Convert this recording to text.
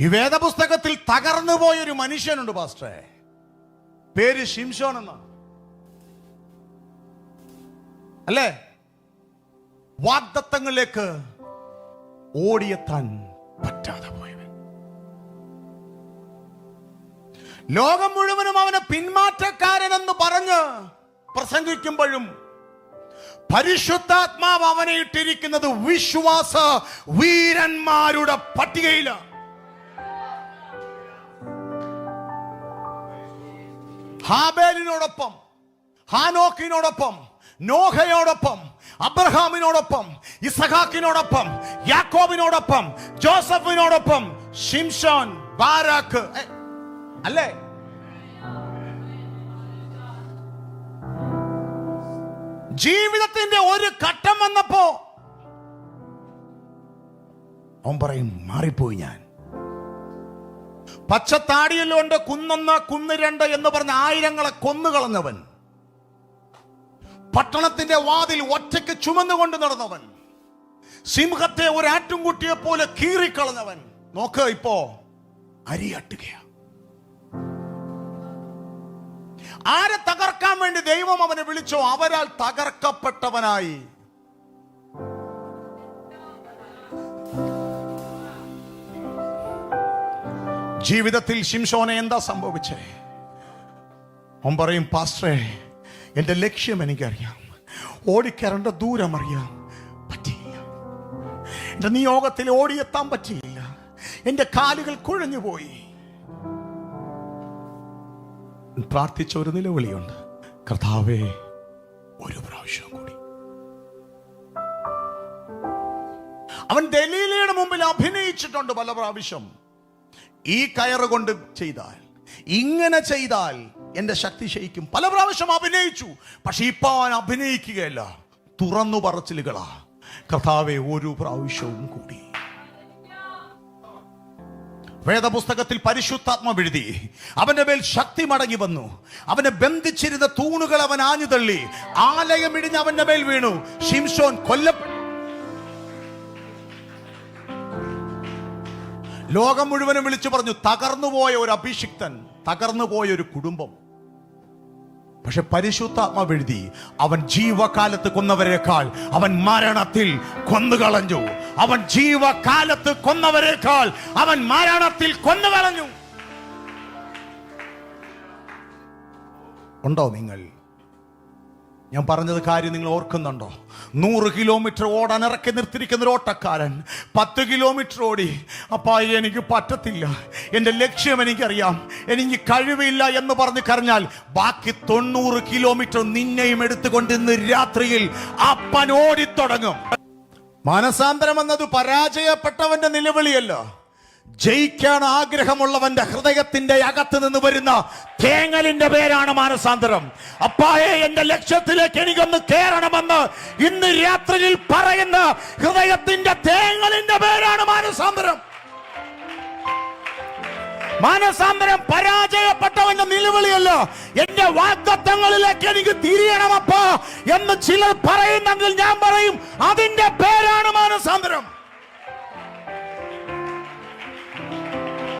ഈ വേദപുസ്തകത്തിൽ തകർന്നു പോയൊരു മനുഷ്യനുണ്ട് പാസ്റ്ററെ, പേര് ശിംശോൻ എന്നാണ്. അല്ലേ? വാഗ്ദത്തങ്ങളിലേക്ക് ഓടിയെത്താൻ പറ്റാതെ പോയവൻ. ലോകം മുഴുവനും അവനെ പിന്മാറ്റക്കാരനെന്ന് പറഞ്ഞ് പ്രസംഗിക്കുമ്പോഴും പരിശുദ്ധാത്മാവ് അവനെ ഇട്ടിരിക്കുന്നത് വിശ്വാസ വീരന്മാരുടെ പട്ടികയിലാണ്. ഹാബേലിനോടൊപ്പം, ഹാനോക്കിനോടൊപ്പം, നോഹയോടൊപ്പം, അബ്രഹാമിനോടൊപ്പം, ഇസഹാക്കിനോടൊപ്പം, യാക്കോബിനോടൊപ്പം, ജോസഫിനോടൊപ്പം ശിംശോൻ, ബാരാക്ക്, അല്ലേ? ജീവിതത്തിന്റെ ഒരു ഘട്ടം വന്നപ്പോ അവൻ പറയും, മാറിപ്പോയി ഞാൻ. പച്ചത്താടിയല്ലോണ്ട് കുന്നൊന്ന് കുന്ന് രണ്ട് എന്ന് പറഞ്ഞ ആയിരങ്ങളെ കൊന്നുകളഞ്ഞവൻ, പട്ടണത്തിന്റെ വാതിൽ ഒറ്റയ്ക്ക് ചുമന്നുകൊണ്ട് നടന്നവൻ, സിംഹത്തെ ഒരു ആട്ടുംകുട്ടിയെ പോലെ കീറിക്കളഞ്ഞവൻ, നോക്ക് ഇപ്പോ അരിയട്ടുകയാ. ആരെ തകർക്കാൻ വേണ്ടി ദൈവം അവനെ വിളിച്ചോ അവരാൽ തകർക്കപ്പെട്ടവനായി. ജീവിതത്തിൽ ശിംശോനെ എന്താ സംഭവിച്ചേ? അവൻ പറയും, പാസ്റ്ററെ, എന്റെ ലക്ഷ്യം എനിക്കറിയാം, ഓടിക്കറേണ്ട ദൂരം അറിയാം, പറ്റിയില്ല. എന്റെ നിയോഗത്തിൽ ഓടിയെത്താൻ പറ്റിയില്ല, എന്റെ കാലുകൾ കുഴഞ്ഞുപോയി. പ്രാർത്ഥിച്ച ഒരു നിലവിളിയുണ്ട്, കർത്താവേ ഒരു പ്രാവശ്യം കൂടി. അവൻ ദലീലയുടെ മുമ്പിൽ അഭിനയിച്ചിട്ടുണ്ട് പല പ്രാവശ്യം. ഈ കയറ് കൊണ്ട് ചെയ്താൽ, ഇങ്ങനെ ചെയ്താൽ എന്റെ ശക്തി ക്ഷയിക്കും. പല പ്രാവശ്യം അഭിനയിച്ചു. പക്ഷെ ഇപ്പൊ അവൻ അഭിനയിക്കുകയല്ല, തുറന്നു പറച്ചിലുകളാ, കർത്താവേ ഒരു പ്രാവശ്യവും കൂടി. വേദപുസ്തകത്തിൽ പരിശുദ്ധാത്മാവ് എഴുതി, അവന്റെ മേൽ ശക്തി മടങ്ങി വന്നു. അവനെ ബന്ധിച്ചിരുന്ന തൂണുകൾ അവൻ ആഞ്ഞു തള്ളി, ആലയം ഇടിഞ്ഞ് അവന്റെ മേൽ വീണു. ശിംശോൻ കൊല്ലപ്പെട്ടു. ലോകം മുഴുവനും വിളിച്ചു പറഞ്ഞു, തകർന്നുപോയ ഒരു അഭിഷിക്തൻ, തകർന്നുപോയ ഒരു കുടുംബം. പക്ഷെ പരിശുദ്ധാത്മാവ് എഴുതി, അവൻ ജീവകാലത്ത് കൊന്നവരെക്കാൾ അവൻ മരണത്തിൽ കൊന്നുകളഞ്ഞു. അവൻ ജീവകാലത്ത് കൊന്നവരെക്കാൾ അവൻ മരണത്തിൽ കൊന്നുകളഞ്ഞു. ഉണ്ടോ നിങ്ങൾ? ഞാൻ പറഞ്ഞത് കാര്യം നിങ്ങൾ ഓർക്കുന്നുണ്ടോ? 100 കിലോമീറ്റർ ഓടാൻ ഇറക്കി നിർത്തിയിരിക്കുന്ന ഒരു ഓട്ടക്കാരൻ 10 കിലോമീറ്റർ ഓടി, അപ്പാ എനിക്ക് പറ്റത്തില്ല, എന്റെ ലക്ഷ്യം എനിക്കറിയാം, എനിക്ക് കഴിവില്ല എന്ന് പറഞ്ഞ് കരഞ്ഞാൽ ബാക്കി 90 കിലോമീറ്റർ നിന്നെയും എടുത്തുകൊണ്ട് ഇന്ന് രാത്രിയിൽ അപ്പൻ ഓടിത്തുടങ്ങും. മാനസാന്തരം എന്നത് പരാജയപ്പെട്ടവന്റെ നിലവിളിയല്ല, ജയിക്കാൻ ആഗ്രഹമുള്ളവന്റെ ഹൃദയത്തിന്റെ അകത്ത് നിന്ന് വരുന്ന തേങ്ങലിന്റെ പേരാണ് മാനസാന്തരം. അപ്പായെ എന്റെ ലക്ഷ്യത്തിലേക്ക് എനിക്കൊന്ന് കേറണമെന്ന് ഇന്ന് രാത്രിയിൽ പറയുന്ന ഹൃദയത്തിന്റെ തേങ്ങലിന്റെ പേരാണ് മാനസാന്തരം. മാനസാന്തരം പരാജയപ്പെട്ടവന്റെ നിലവിളിയല്ല, എന്റെ വാഗ്ദത്തങ്ങളിലേക്ക് എനിക്ക് തിരിയണമപ്പാ എന്ന് ചിലർ പറയുന്നെങ്കിൽ ഞാൻ പറയും, അതിന്റെ പേരാണ് മാനസാന്തരം.